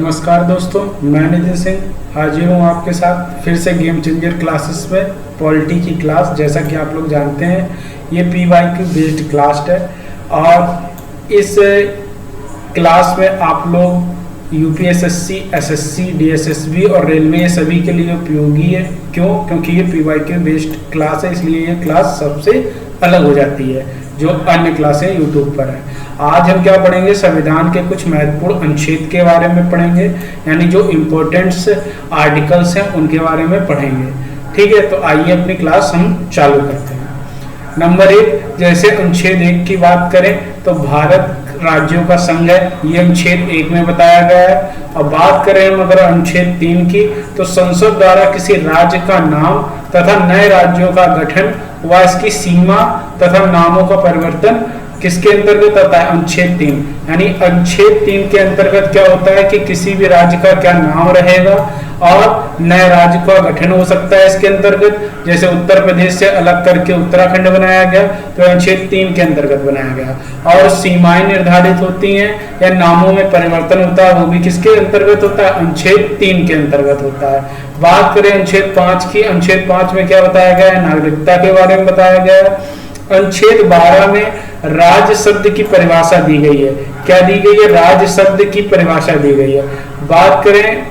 नमस्कार दोस्तों, मैं नितिन सिंह हाजिर हूँ आपके साथ फिर से गेम चेंजर क्लासेस में पॉलिटी की क्लास। जैसा कि आप लोग जानते हैं ये PYQ बेस्ड क्लास है और इस क्लास में आप लोग UPSSC, SSC, DSSB और रेलवे सभी के लिए उपयोगी है। क्यों? क्योंकि ये PYQ बेस्ड क्लास है, इसलिए ये क्लास सबसे अलग हो जाती है जो अन्य क्लासें यूट्यूब पर है। आज हम क्या पढ़ेंगे? संविधान के कुछ महत्वपूर्ण अनुच्छेद के बारे में पढ़ेंगे, यानी जो इम्पोर्टेंट्स आर्टिकल्स हैं उनके बारे में पढ़ेंगे। ठीक है, तो आइए अपनी क्लास हम चालू करते हैं। नंबर 1, जैसे अनुच्छेद 1 की बात करें तो भारत राज्यों का संघ है, ये अनुच्छेद 1 में बताया गया है। और बात करें हम अगर अनुच्छेद 3 की, तो संसद द्वारा किसी राज्य का नाम तथा नए राज्यों का गठन व इसकी सीमा तथा नामों का परिवर्तन किसके अंतर्गत आता है? अनुच्छेद 3। यानी अनुच्छेद 3 के अंतर्गत क्या होता है कि किसी भी राज्य का क्या नाम रहेगा और नए राज्य का गठन हो सकता है इसके अंतर्गत। जैसे उत्तर प्रदेश से अलग करके उत्तराखंड बनाया गया तो अनुच्छेद 3 के अंतर्गत बनाया गया। और सीमाएं निर्धारित होती हैं या नामों में परिवर्तन होता है, वो भी किसके अंतर्गत होता है? अनुच्छेद 3 के अंतर्गत होता है। बात करें अनुच्छेद 5 की, अनुच्छेद 5 में क्या बताया गया है? नागरिकता के बारे में बताया गया है। अनुच्छेद 12 में राज्य शब्द की परिभाषा दी गई है। क्या दी गई है? राज्य शब्द की परिभाषा दी गई है। बात करें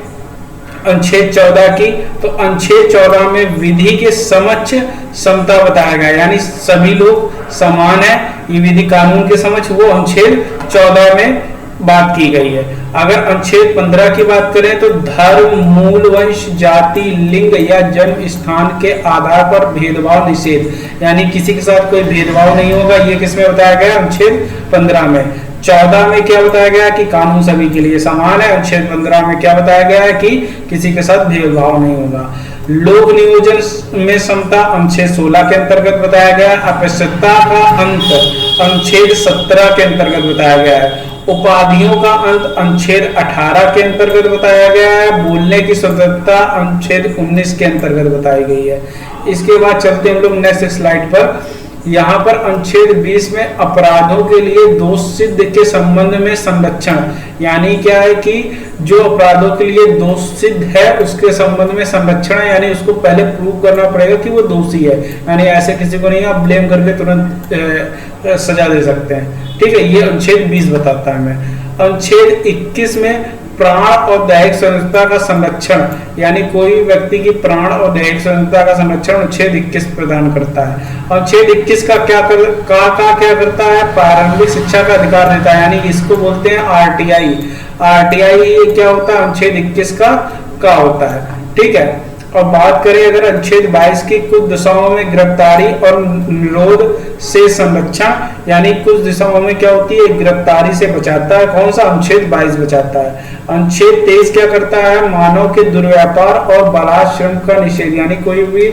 अनुच्छेद 14 की, तो अनुच्छेद 14 में विधि के समक्ष समता बताया गया, यानी सभी लोग समान है, ये विधि कानून के समक्ष, वो अनुच्छेद 14 में बात की गई है। अगर अनुच्छेद 15 की बात करें तो धर्म, मूल, वंश, जाति, लिंग या जन्म स्थान के आधार पर भेदभाव निषेध, यानी किसी के साथ कोई भेदभाव नहीं होगा, ये किसमें बताया गया? अनुच्छेद 15 में। 14 में क्या बताया गया कि कानून सभी के लिए समान है। अनुच्छेद 15 में क्या बताया गया है कि किसी के साथ भेदभाव नहीं होगा। लोक नियोजन में समता अनुच्छेद 16 के अंतर्गत बताया गया है। अस्पृश्यता का अंत अनुच्छेद 17 के अंतर्गत बताया गया है। उपाधियों का अंत अनुच्छेद 18 के अंतर्गत बताया गया है। बोलने की स्वतंत्रता अनुच्छेद 19 के अंतर्गत बताई गई है। इसके बाद चलते हम लोग नेक्स्ट स्लाइड पर। यहाँ पर अनुच्छेद 20 में अपराधों के लिए दोष सिद्ध के संबंध में संरक्षण, यानी क्या है कि जो अपराधों के लिए दोष सिद्ध है उसके संबंध में संरक्षण है, यानी उसको पहले प्रूव करना पड़ेगा कि वो दोषी है, यानी ऐसे किसी को नहीं आप ब्लेम करके तुरंत सजा दे सकते हैं। ठीक है, ये अनुच्छेद 20 बताता है। मैं अनुच्छेद 21 में प्राण और दैहिक स्वतंत्रता का संरक्षण, यानी कोई व्यक्ति की प्राण और दैहिक स्वतंत्रता का संरक्षण अनुच्छेद 21 प्रदान करता है। अनुच्छेद 21 का क्या करता है? प्रारंभिक शिक्षा का अधिकार देता है, यानी इसको बोलते हैं RTI। RTI क्या होता है? अनुच्छेद 21 का होता है। ठीक है, और बात करें अगर अनुच्छेद 22 की, कुछ दिशाओं में गिरफ्तारी और निरोध से संरक्षण, यानी कुछ दिशाओं में क्या होती है? गिरफ्तारी से बचाता है। कौन सा? अनुच्छेद 22 बचाता है। अनुच्छेद 23 क्या करता है? मानव के दुर्व्यापार और बालाश्रम का निषेध, यानी कोई भी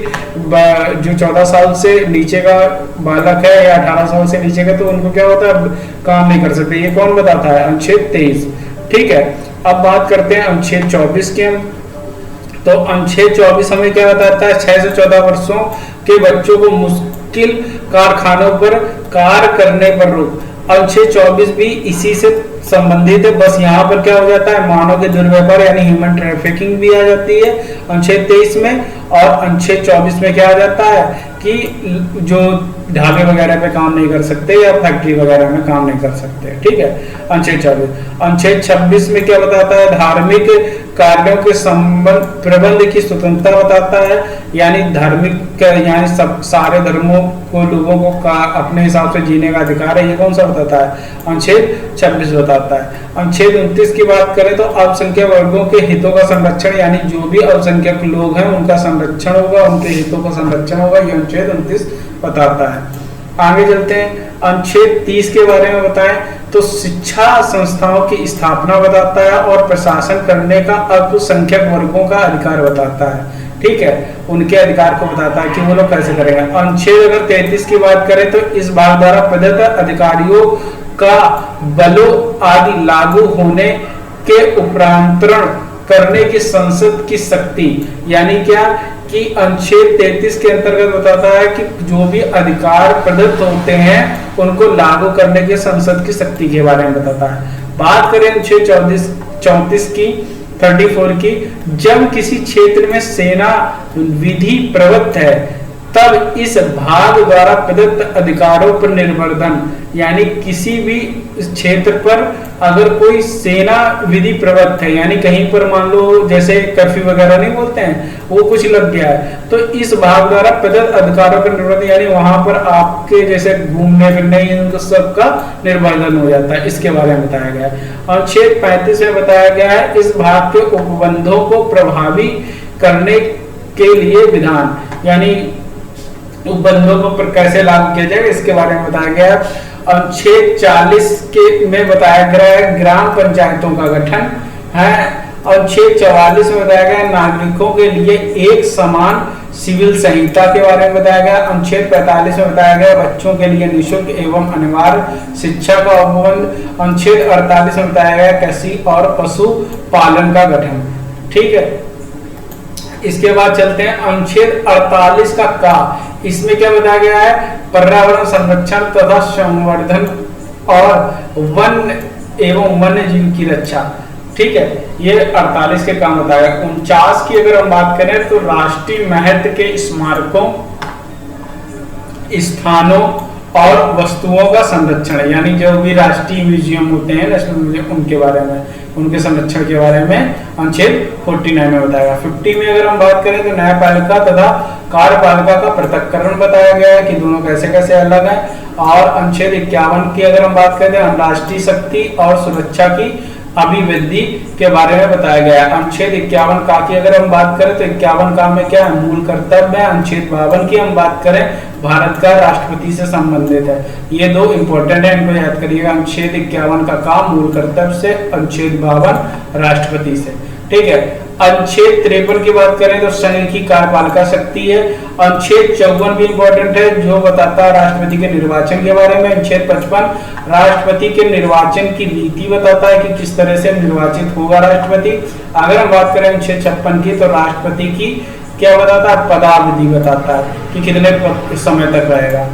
जो 14 साल से नीचे का बालक है या 18 साल से नीचे का, तो उनको क्या होता है? काम नहीं कर सकते। ये कौन बताता है? अनुच्छेद 23। ठीक है, अब बात करते हैं अनुच्छेद 24 की। हम तो अनुच्छेद 24 हमें क्या बताता है? 6 से 14 वर्षों के बच्चों को मुश्किल कारखानों पर कार्य करने पर रोक। अनुच्छेद 24 भी इसी से संबंधित है, बस यहाँ पर क्या हो जाता है? मानव के दुर्व्यवहार यानी ह्यूमन ट्रैफिकिंग भी आ जाती है अनुच्छेद 23 में। और अनुच्छेद 24 में क्या आ जाता है कि जो ढाबे वगैरह पे काम नहीं कर सकते या फैक्ट्री वगैरह में काम नहीं कर सकते। ठीक है, अनुच्छेद 24। अनुच्छेद 26 में क्या बताता है? धार्मिक कार्यों के संबंध प्रबंध की स्वतंत्रता बताता है, यानी धार्मिक यानी सब सारे धर्मों को लोगों को अपने हिसाब से जीने का अधिकार है। ये कौन सा बताता है? अनुच्छेद 26 बताता है। अनुच्छेद 29 की बात करें तो अल्पसंख्यक वर्गों के हितों का संरक्षण, यानी जो भी अल्पसंख्यक लोग हैं उनका संरक्षण होगा, उनके हितों का संरक्षण होगा, ये अनुच्छेद 29 बताता है। आगे चलते हैं, अनुच्छेद 30 के बारे में बताएं तो शिक्षा संस्थाओं की स्थापना बताता है और प्रशासन करने का अल्पसंख्यक वर्गों का अधिकार बताता है। ठीक है, उनके अधिकार को बताता है कि वो लोग कैसे करेंगे। अनुच्छेद अगर 33 की बात करें तो इस भाग द्वारा प्रदत्त अधिकारियों का बलों आदि लागू होने के उपरांतरण करने की संसद की शक्ति, यानी क्या कि अनुच्छेद 33 के अंतर्गत बताता है कि जो भी अधिकार प्रदत्त होते हैं उनको लागू करने के संसद की शक्ति के बारे में बताता है। बात करें अनुच्छेद 34 की 34 की, जब किसी क्षेत्र में सेना विधि प्रवृत्त है तब इस भाग द्वारा प्रदत्त अधिकारों पर निर्वर्धन, यानी किसी भी क्षेत्र पर अगर कोई सेना विधि प्रवृत्त है, यानी कहीं पर मान लो जैसे कर्फ्यू वगैरह नहीं बोलते हैं, वो कुछ लग गया है, तो इस भाग द्वारा प्रदत्त अधिकारों पर निर्वर्धन, यानी वहां पर आपके जैसे घूमने फिरने इन सब का निर्वर्धन हो जाता है, इसके बारे में बताया गया है। अनुच्छेद 35 में बताया गया है इस भाग के उपबंधों को प्रभावी करने के लिए विधान, यानी उपबंधों को कैसे लागू किया जाएगा इसके बारे में बताया गया है। अनुच्छेद 40 के में बताया गया है ग्राम पंचायतों का गठन है। अनुच्छेद 44 में बताया गया नागरिकों के लिए एक समान सिविल संहिता के बारे में बताया गया। अनुच्छेद 45 में बताया गया बच्चों के लिए निःशुल्क एवं अनिवार्य शिक्षा का उपबंध। अनुच्छेद 48 में बताया गया कृषि और पशु पालन का गठन। ठीक है, इसके बाद चलते हैं अनुच्छेद 48 का इसमें क्या बताया गया है, पर्यावरण संरक्षण तथा संवर्धन और वन एवं वन्य जीव की रक्षा। ठीक है, ये 48 के काम बताया। 49 की अगर हम बात करें तो राष्ट्रीय महत्व के स्मारकों, स्थानों और वस्तुओं का संरक्षण, यानी जो भी राष्ट्रीय म्यूजियम होते हैं नेशनल म्यूजियम, उनके बारे में, उनके संरक्षण के बारे में अनुच्छेद 49 में बताया। 50 में अगर हम बात करें तो न्यायपालिका तथा कार्यपालिका का पृथक्करण बताया गया है कि दोनों कैसे कैसे अलग है। और अनुच्छेद 51 की अगर हम बात करें तो राष्ट्रीय शक्ति और सुरक्षा की अभिवृद्धि के बारे में बताया गया है। अनुच्छेद 51 का की अगर हम बात करें तो 51 का में क्या है, मूल कर्तव्य है। अनुच्छेद 52 की हम बात करें भारत का राष्ट्रपति से संबंधित है। ये दो इंपॉर्टेंट है, इनको याद करिएगा। अनुच्छेद 51 का काम मूल कर्तव्य से, अनुच्छेद 52 राष्ट्रपति से। ठीक है, अनुच्छेद 53 की बात करें तो संघ की कार्यपालिका शक्ति है। अनुच्छेद 54 भी इंपॉर्टेंट है जो बताता है राष्ट्रपति के निर्वाचन के बारे में। अनुच्छेद 55 राष्ट्रपति के निर्वाचन की रीति बताता है कि किस तरह से निर्वाचित होगा राष्ट्रपति। अगर हम बात करें अनुच्छेद 56 की तो राष्ट्रपति की क्या बताता है, पदावधि बताता है कि कितने समय तक रहेगा।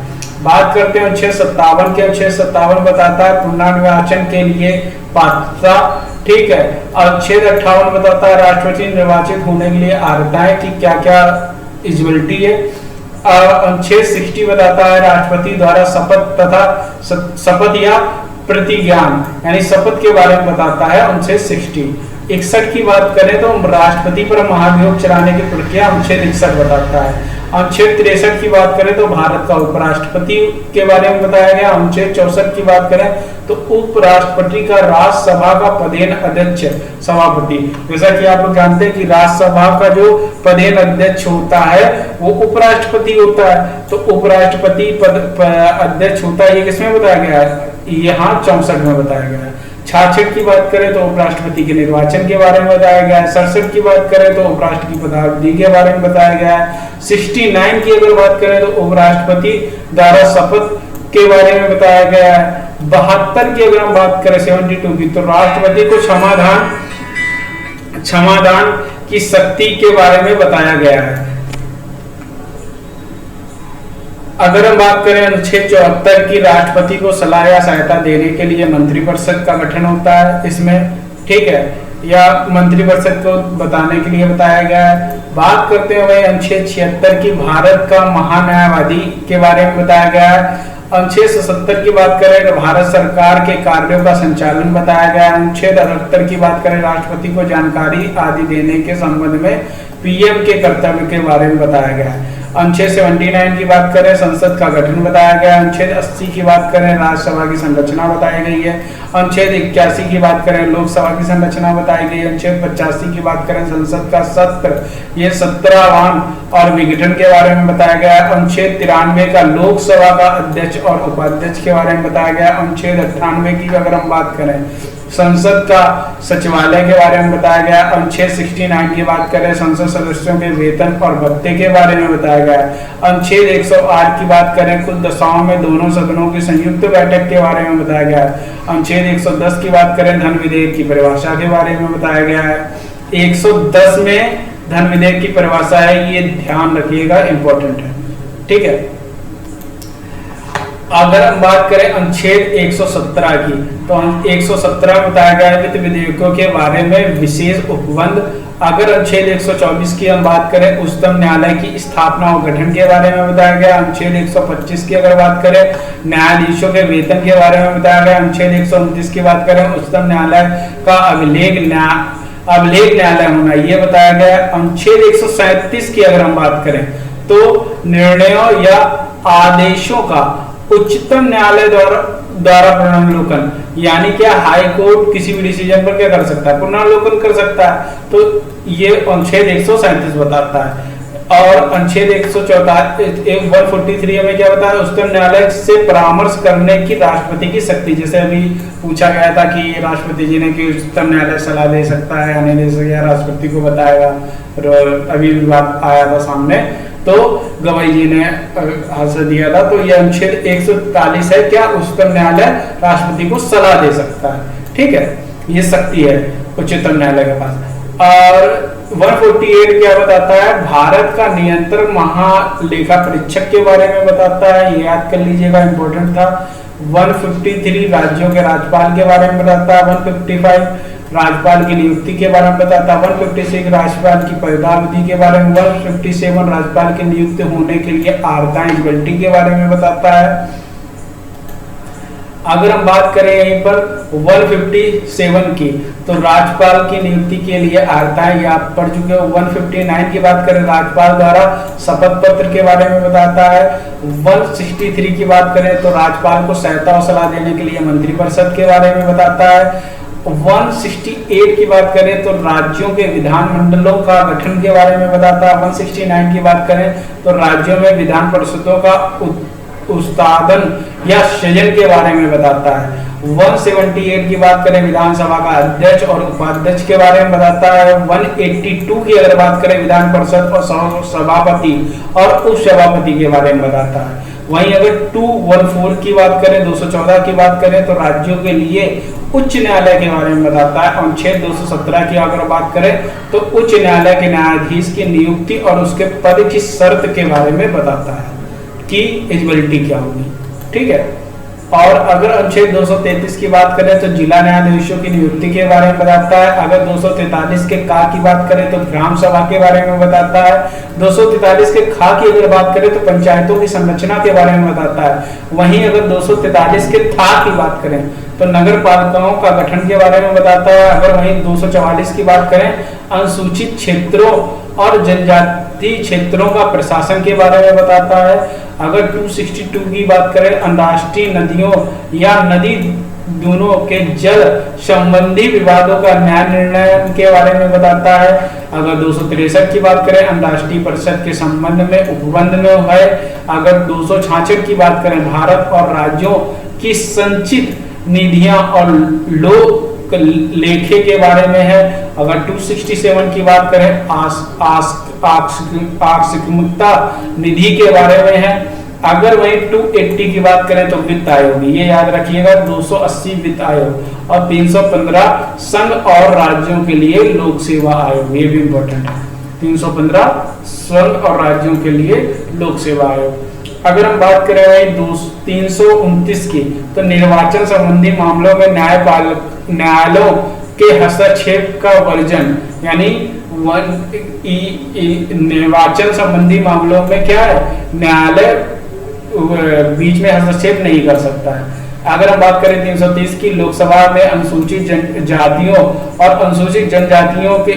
बात करते हैं अनुच्छेद 57 के। अनुच्छेद 57 बताता है पुनर्निर्वाचन के लिए पात्रता। ठीक है, अनुच्छेद 58 बताता है राष्ट्रपति निर्वाचित होने के लिए अर्हताएं कि क्या क्या एलिजिबिलिटी है। अनुच्छेद 60 बताता है राष्ट्रपति द्वारा शपथ तथा शपथ या प्रतिज्ञान, यानी शपथ के बारे में बताता है अनुच्छेद 60। 61 की बात करें तो राष्ट्रपति पर महाभियोग चलाने की प्रक्रिया अनुच्छेद 61 बताता है। अनुच्छेद 63 की बात करें तो भारत का उपराष्ट्रपति के बारे में बताया गया। अनुच्छेद 64 की बात करें तो उपराष्ट्रपति का राज्यसभा का पदेन अध्यक्ष सभापति, जैसा कि आप लोग जानते हैं कि राज्यसभा का जो पदेन अध्यक्ष होता है वो उपराष्ट्रपति होता है, तो उपराष्ट्रपति पद अध्यक्ष होता है। ये किसमें बताया गया है, यहाँ 64 में बताया गया है। 66 की बात करें तो उपराष्ट्रपति के निर्वाचन के बारे में बताया गया है। 67 की बात करें तो उपराष्ट्रपति पदावधि के बारे में बताया गया है। 69 की अगर बात करें तो उपराष्ट्रपति द्वारा शपथ के बारे में बताया गया है। 72 की अगर हम बात करें 72 की तो राष्ट्रपति को क्षमादान की शक्ति के बारे में बताया गया है। अगर हम बात करें अनुच्छेद 74 की राष्ट्रपति को सलाह या सहायता देने के लिए मंत्रिपरिषद का गठन होता है इसमें। ठीक है, या मंत्रिपरिषद को बताने के लिए बताया गया है। बात करते हैं वही अनुच्छेद 76 की भारत का महान्यायवादी के बारे में बताया गया है। अनुच्छेद 77 की बात करें तो भारत सरकार के कार्यों का संचालन बताया गया है। अनुच्छेद 78 की बात करें राष्ट्रपति को जानकारी आदि देने के संबंध में पीएम के कर्तव्य के बारे में बताया गया है। अनुच्छेद 79 की बात करें संसद का गठन बताया गया है। अनुच्छेद 80 की बात करें राज्यसभा की संरचना बताई गई है। अनुच्छेद 81 की बात करें लोकसभा की संरचना बताई गई है। अनुच्छेद 85 की बात करें संसद का सत्र, ये 17वां और विघटन के बारे में बताया गया है। अनुच्छेद 93 का लोकसभा का अध्यक्ष और उपाध्यक्ष के बारे में बताया गया। अनुच्छेद 98 की अगर हम बात करें संसद का सचिवालय के बारे में बताया गया। अनुच्छेद 69 की बात करें संसद सदस्यों के वेतन और भत्ते के बारे में बताया गया। अनुच्छेद 108 की बात करें कुछ दशाओं में दोनों सदनों की संयुक्त बैठक के बारे में बताया गया। अनुच्छेद 110 की बात करें धन विधेयक की परिभाषा के बारे में बताया गया है। 110 में धन विधेयक की परिभाषा है, ये ध्यान रखिएगा, इंपॉर्टेंट है। ठीक है, अगर हम बात करें अनुच्छेद 117 की, तो 117 में बताया गया है वित्त विधेयकों के बारे में विशेष उपबंध। अगर अनुच्छेद 124 की हम बात करें उच्चतम न्यायालय की स्थापना और गठन के बारे में बताया गया। अनुच्छेद 125 की अगर बात करें न्यायाधीशों के वेतन के बारे में बताया गया। अनुच्छेद 129 की बात करें उच्चतम न्यायालय का अभिलेख न्यायालय होना, ये बताया गया। अनुच्छेद 137 की अगर हम बात करें तो निर्णयों या आदेशों का उच्चतम न्यायालय द्वारा पुनर्विलोकन, यानी क्या हाई कोर्ट किसी भी डिसीजन पर क्या कर सकता है, पुनर्विलोकन कर सकता है। तो ये अनुच्छेद 137 बताता है। और अनुच्छेद 143 में क्या बताया, उच्चतम न्यायालय से परामर्श करने की राष्ट्रपति की शक्ति। जैसे अभी पूछा गया था कि राष्ट्रपति जी ने कि उच्चतम न्यायालय सलाह दे सकता है या नहीं दे सकता, राष्ट्रपति को बताएगा। अभी विवाद आया था सामने, तो गवाई जी ने आंसर दिया था। तो यह अनुच्छेद 143 है, क्या उच्चतम न्यायालय राष्ट्रपति को सलाह दे सकता है। ठीक है, ये शक्ति है उच्चतम न्यायालय के पास। और 148 क्या बताता है, भारत का नियंत्रण महालेखा परीक्षक के बारे में बताता है, ये याद कर लीजिएगा, इंपॉर्टेंट था। 153 राज्यों के राज्यपाल के बारे में बताता है। 155 राज्यपाल की नियुक्ति के बारे में बताता है। 156 राज्यपाल की पदावधि के बारे में। 157 राज्यपाल की नियुक्त होने के लिए आर्ता एलिजिबिलिटी के बारे में बताता है। अगर हम बात करें यहीं पर 157 की, तो राज्यपाल की नियुक्ति के लिए आर्ताएं ये आप पढ़ चुके हो। 159 की बात करें राज्यपाल द्वारा शपथ पत्र के बारे में बताता है। 163 की बात करें तो राज्यपाल को सहायता और सलाह देने के लिए मंत्रिपरिषद के बारे में बताता है। 168 की बात करें तो राज्यों के विधानमंडलों का गठन के बारे में बताता है। 169 की बात करें तो राज्यों में विधान परिषदों का उत्पादन या सृजन के बारे में बताता है। 178 की बात करें विधानसभा का अध्यक्ष और उपाध्यक्ष के बारे में बताता है। 182 की अगर बात करें विधान परिषद और सभापति और उपसभापति के बारे में बताता है। वहीं अगर 214 की बात करें, 214 की बात करें तो राज्यों के लिए उच्च न्यायालय के बारे में बताता है। अनुच्छेद 217 की अगर बात करें तो उच्च न्यायालय के न्यायाधीश की नियुक्ति और उसके पद की शर्त के बारे में बताता है कि एलिजिबिलिटी क्या होगी। ठीक है, और अगर अनुच्छेद 233 की बात करें तो जिला न्यायाधीशों की नियुक्ति के बारे में बताता है। अगर 243 के का की बात करें तो ग्राम सभा के बारे में बताता है। 243 के खा की अगर बात करें तो पंचायतों की संरचना के बारे में बताता है। वहीं अगर 243 के था की बात करें तो नगर पालिकाओं का गठन के बारे में बताता है। अगर वहीं 244 की बात करें अनुसूचित क्षेत्रों और जनजाति क्षेत्रों का प्रशासन के बारे में बताता है। अगर 262 की बात करें अंतर्राष्ट्रीय नदियों या नदी दोनों के जल संबंधी विवादों का न्याय निर्णय के बारे में बताता है। अगर 263 की बात करें अंतर्राष्ट्रीय परिषद के संबंध में उपबंध में है। अगर 266 की बात करें भारत और राज्यों की संचित निधियां और लोक लेखे के बारे में है। अगर 267 की बात करें आकस्मिकता निधि के बारे में है। अगर वही 280 की बात करें तो वित्त आयोग, ये याद रखिएगा 280 वित्त आयोग और 315 संघ और राज्यों के लिए लोक सेवा आयोग, ये भी इंपॉर्टेंट है। 315 संघ और राज्यों के लिए लोक सेवा आयोग। अगर हम बात करें वही 329 की तो निर्वाचन संबंधी मामलों में न्यायालयों के हस्तक्षेप का वर्जन, यानी निर्वाचन संबंधी मामलों में क्या है, न्यायालय बीच में हस्तक्षेप नहीं कर सकता है। अगर हम बात करें 330 की लोकसभा में अनुसूचित जातियों और अनुसूचित जनजातियों के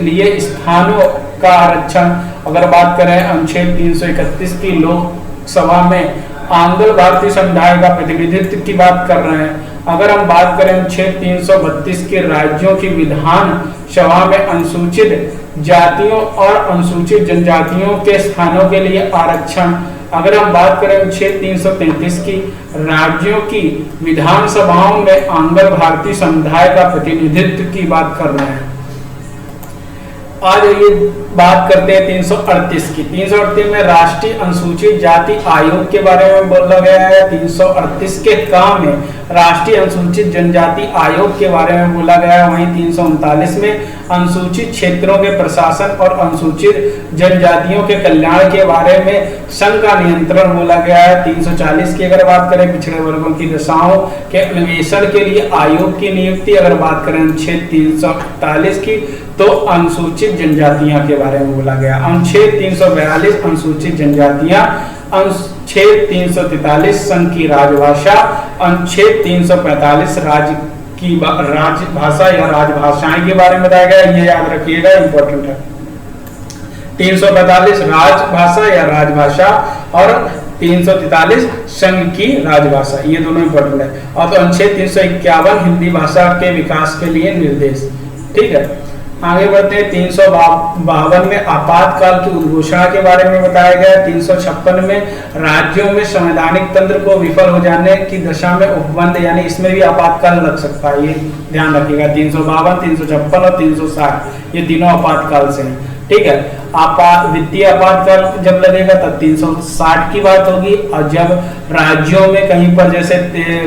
लिए स्थानों का आरक्षण। अगर बात करें अनुच्छेद 331 की लोकसभा में आंग्ल भारतीय समुदाय का प्रतिनिधित्व की बात कर रहे हैं। अगर हम बात करें अनुच्छेद 332 के राज्यों की विधान सभा में अनुसूचित जातियों और अनुसूचित जनजातियों के स्थानों के लिए आरक्षण। अगर हम बात करें अनुच्छेद 333 की राज्यों की विधानसभाओं में आंग्ल भारतीय समुदाय का प्रतिनिधित्व की बात कर रहे हैं। आज ये बात करते हैं 338 की। 338 में राष्ट्रीय अनुसूचित जाति आयोग के बारे में बोला गया है। 338 के काम में राष्ट्रीय अनुसूचित जनजाति आयोग के बारे में बोला गया है। वहीं 339 में अनुसूचित क्षेत्रों के प्रशासन और अनुसूचित जनजातियों के कल्याण के बारे में संघ का नियंत्रण बोला गया है। 340 की अगर बात करें पिछड़े वर्गों की दशाओं के अन्वेषण के लिए आयोग की नियुक्ति, अगर बात करें अनुच्छेद 341 की तो अनुसूचित जनजातियां के बारे में बोला गया। अनुच्छेद 342 अनुसूचित जनजातियां, अनुच्छेद 343 संघ की राजभाषा, अनुच्छेद 345 राजभाषा या राजभाषाएं के बारे में बताया गया। ये याद रखिएगा, इंपॉर्टेंट है। 345 राजभाषा या राजभाषा और 343 संघ की राजभाषा, ये दोनों इंपॉर्टेंट है। और तो अनुच्छेद 351 हिंदी भाषा के विकास के लिए निर्देश। ठीक है, आगे बढ़ते हैं। 352 में आपातकाल की उद्घोषणा के बारे में बताया गया। 356 में राज्यों में संवैधानिक तंत्र को विफल हो जाने की दशा में उपबंध, यानी इसमें भी आपातकाल लग सकता है, ये ध्यान रखिएगा। 352, 356 और 360 ये तीनों आपातकाल से हैं। ठीक है, वित्तीय आपातकाल जब लगेगा तब 360 की बात होगी। और जब राज्यों में कहीं पर जैसे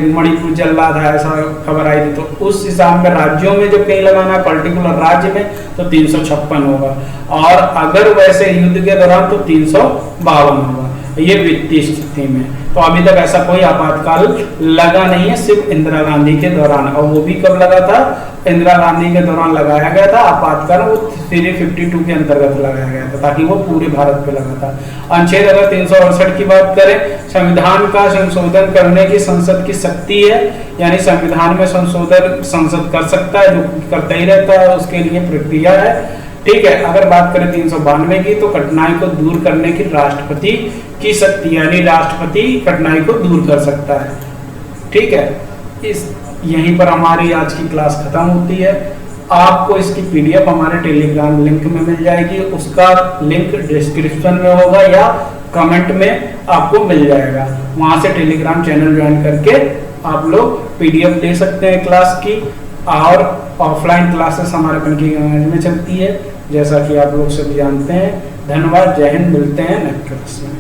मणिपुर जल रहा था, ऐसा खबर आई थी, तो उस हिसाब में राज्यों में जब कहीं लगाना है पर्टिकुलर राज्य में तो 356 होगा। और अगर वैसे युद्ध के दौरान तो 352 होगा, ये वित्तीय स्थिति में। तो अभी तक ऐसा कोई आपातकाल लगा नहीं है, सिर्फ इंदिरा गांधी के दौरान। और वो भी कब लगा था? इंदिरा गांधी के दौरान लगाया गया था आपातकाल, वो 352 के अंतर्गत लगाया गया था, ताकि वो पूरे भारत पे लगा था। अनुच्छेद अगर 368 की बात करें, संविधान का संशोधन करने की संसद की शक्ति है, यानी संविधान में संशोधन संसद कर सकता है, जो करता ही रहता है, उसके लिए प्रक्रिया है। ठीक है, अगर बात करें 392 की तो कठिनाई को दूर करने की राष्ट्रपति की शक्ति, यानी राष्ट्रपति कठिनाई को दूर कर सकता है। ठीक है, इस यहीं पर हमारी आज की क्लास खत्म होती है। आपको इसकी पीडीएफ हमारे टेलीग्राम लिंक में मिल जाएगी, उसका लिंक डिस्क्रिप्शन में होगा या कमेंट में आपको मिल जाएगा। वहां से टेलीग्राम चैनल ज्वाइन करके आप लोग पीडीएफ ले सकते हैं क्लास की। और ऑफलाइन क्लासेस हमारे पंखीगंज में चलती है, जैसा कि आप लोग सभी जानते हैं। धन्यवाद, जय हिंद, मिलते हैं नेक्स्ट क्लास में।